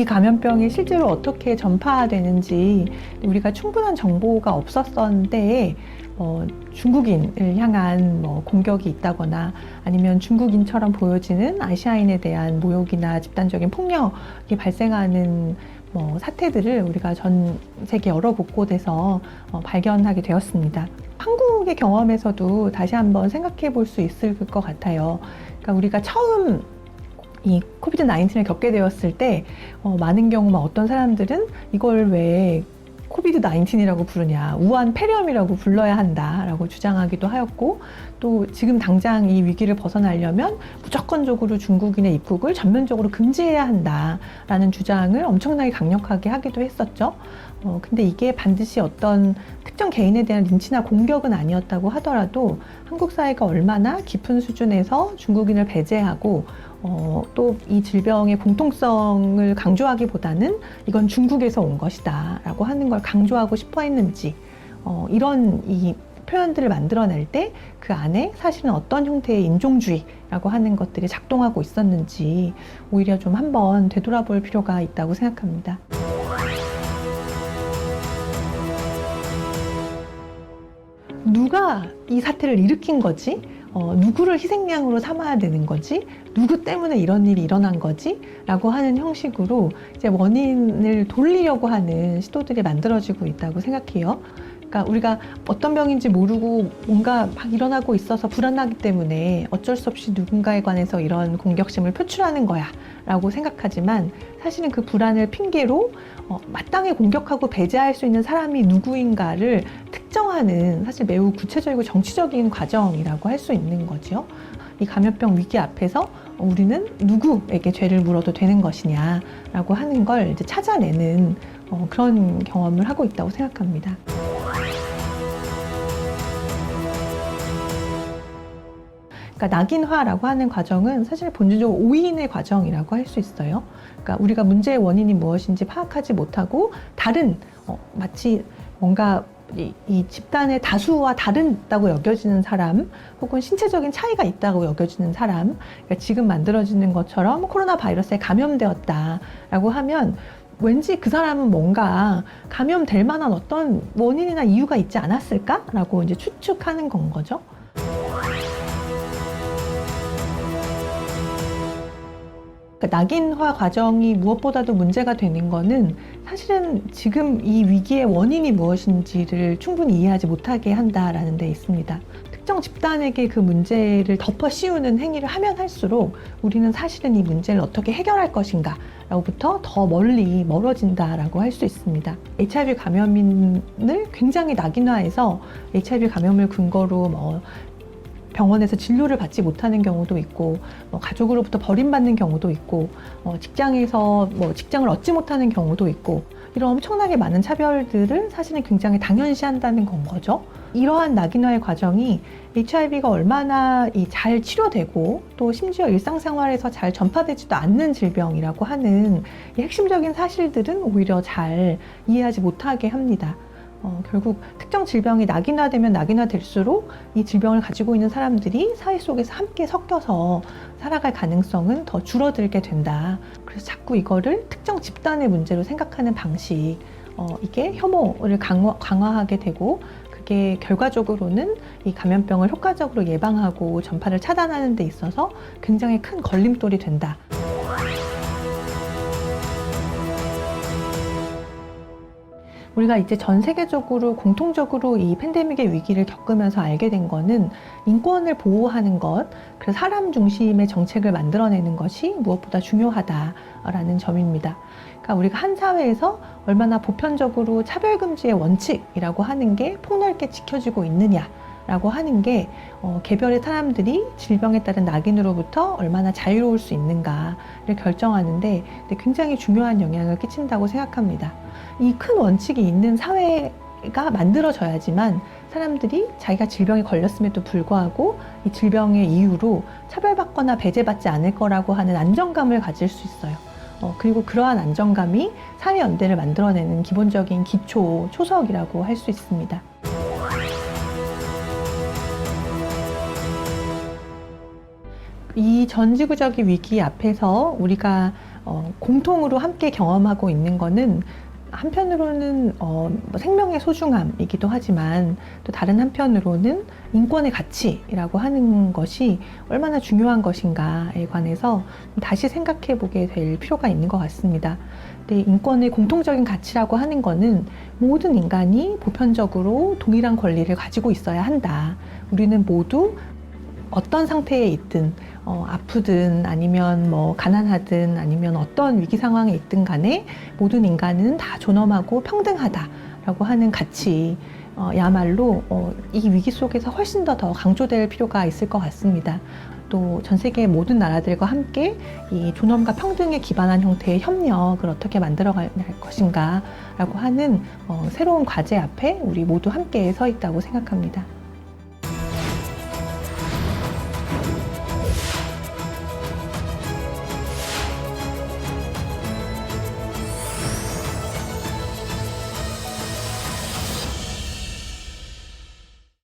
이 감염병이 실제로 어떻게 전파되는지 우리가 충분한 정보가 없었던 때에 중국인을 향한 공격이 있다거나 아니면 중국인처럼 보여지는 아시아인에 대한 모욕이나 집단적인 폭력이 발생하는 사태들을 우리가 전 세계 여러 곳곳에서 발견하게 되었습니다. 한국의 경험에서도 다시 한번 생각해 볼 수 있을 것 같아요. 그러니까 우리가 처음 이 코비드 19을 겪게 되었을 때 많은 경우 어떤 사람들은 이걸 왜 코비드 19이라고 부르냐, 우한 폐렴이라고 불러야 한다라고 주장하기도 하였고, 또 지금 당장 이 위기를 벗어나려면 무조건적으로 중국인의 입국을 전면적으로 금지해야 한다라는 주장을 엄청나게 강력하게 하기도 했었죠. 근데 이게 반드시 어떤 특정 개인에 대한 린치나 공격은 아니었다고 하더라도 한국 사회가 얼마나 깊은 수준에서 중국인을 배제하고 또 이 질병의 공통성을 강조하기보다는 이건 중국에서 온 것이다 라고 하는 걸 강조하고 싶어 했는지, 이런 이 표현들을 만들어낼 때 그 안에 사실은 어떤 형태의 인종주의라고 하는 것들이 작동하고 있었는지 오히려 좀 한번 되돌아볼 필요가 있다고 생각합니다. 누가 이 사태를 일으킨 거지? 누구를 희생양으로 삼아야 되는 거지? 누구 때문에 이런 일이 일어난 거지? 라고 하는 형식으로 이제 원인을 돌리려고 하는 시도들이 만들어지고 있다고 생각해요. 그러니까 우리가 어떤 병인지 모르고 뭔가 막 일어나고 있어서 불안하기 때문에 어쩔 수 없이 누군가에 관해서 이런 공격심을 표출하는 거야 라고 생각하지만, 사실은 그 불안을 핑계로 마땅히 공격하고 배제할 수 있는 사람이 누구인가를 특정하는 사실 매우 구체적이고 정치적인 과정이라고 할 수 있는 거죠. 이 감염병 위기 앞에서 우리는 누구에게 죄를 물어도 되는 것이냐라고 하는 걸 이제 찾아내는 그런 경험을 하고 있다고 생각합니다. 그러니까 낙인화라고 하는 과정은 사실 본질적으로 오인의 과정이라고 할 수 있어요. 그러니까 우리가 문제의 원인이 무엇인지 파악하지 못하고 다른 마치 뭔가 이 집단의 다수와 다르다고 여겨지는 사람, 혹은 신체적인 차이가 있다고 여겨지는 사람, 그러니까 지금 만들어지는 것처럼 코로나 바이러스에 감염되었다라고 하면 왠지 그 사람은 뭔가 감염될 만한 어떤 원인이나 이유가 있지 않았을까라고 이제 추측하는 건 거죠. 낙인화 과정이 무엇보다도 문제가 되는 거는 사실은 지금 이 위기의 원인이 무엇인지를 충분히 이해하지 못하게 한다라는 데 있습니다. 특정 집단에게 그 문제를 덮어 씌우는 행위를 하면 할수록 우리는 사실은 이 문제를 어떻게 해결할 것인가 라고부터 더 멀리 멀어진다라고 할 수 있습니다. HIV 감염인을 굉장히 낙인화해서 HIV 감염을 근거로 병원에서 진료를 받지 못하는 경우도 있고, 가족으로부터 버림받는 경우도 있고, 직장에서 직장을 얻지 못하는 경우도 있고, 이런 엄청나게 많은 차별들을 사실은 굉장히 당연시한다는 건 거죠. 이러한 낙인화의 과정이 HIV가 얼마나 잘 치료되고 또 심지어 일상생활에서 잘 전파되지도 않는 질병이라고 하는 이 핵심적인 사실들은 오히려 잘 이해하지 못하게 합니다. 결국 특정 질병이 낙인화되면 낙인화될수록 이 질병을 가지고 있는 사람들이 사회 속에서 함께 섞여서 살아갈 가능성은 더 줄어들게 된다. 그래서 자꾸 이거를 특정 집단의 문제로 생각하는 방식, 이게 혐오를 강화하게 되고, 그게 결과적으로는 이 감염병을 효과적으로 예방하고 전파를 차단하는 데 있어서 굉장히 큰 걸림돌이 된다. 우리가 이제 전 세계적으로 공통적으로 이 팬데믹의 위기를 겪으면서 알게 된 거는 인권을 보호하는 것, 그래서 사람 중심의 정책을 만들어내는 것이 무엇보다 중요하다라는 점입니다. 그러니까 우리가 한 사회에서 얼마나 보편적으로 차별금지의 원칙이라고 하는 게 폭넓게 지켜지고 있느냐라고 하는 게 개별의 사람들이 질병에 따른 낙인으로부터 얼마나 자유로울 수 있는가를 결정하는데 굉장히 중요한 영향을 끼친다고 생각합니다. 이 큰 원칙이 있는 사회가 만들어져야지만 사람들이 자기가 질병에 걸렸음에도 불구하고 이 질병의 이유로 차별받거나 배제받지 않을 거라고 하는 안정감을 가질 수 있어요. 그리고 그러한 안정감이 사회연대를 만들어내는 기본적인 기초, 초석이라고 할 수 있습니다. 이 전지구적인 위기 앞에서 우리가 공통으로 함께 경험하고 있는 거는 한편으로는 생명의 소중함이기도 하지만 또 다른 한편으로는 인권의 가치라고 하는 것이 얼마나 중요한 것인가에 관해서 다시 생각해 보게 될 필요가 있는 것 같습니다. 근데 인권의 공통적인 가치라고 하는 거는 모든 인간이 보편적으로 동일한 권리를 가지고 있어야 한다. 우리는 모두 어떤 상태에 있든 아프든 아니면 뭐 가난하든 아니면 어떤 위기 상황에 있든 간에 모든 인간은 다 존엄하고 평등하다라고 하는 가치 야말로 이 위기 속에서 훨씬 더 강조될 필요가 있을 것 같습니다. 또 전 세계 모든 나라들과 함께 이 존엄과 평등에 기반한 형태의 협력을 어떻게 만들어갈 것인가 라고 하는 새로운 과제 앞에 우리 모두 함께 서 있다고 생각합니다.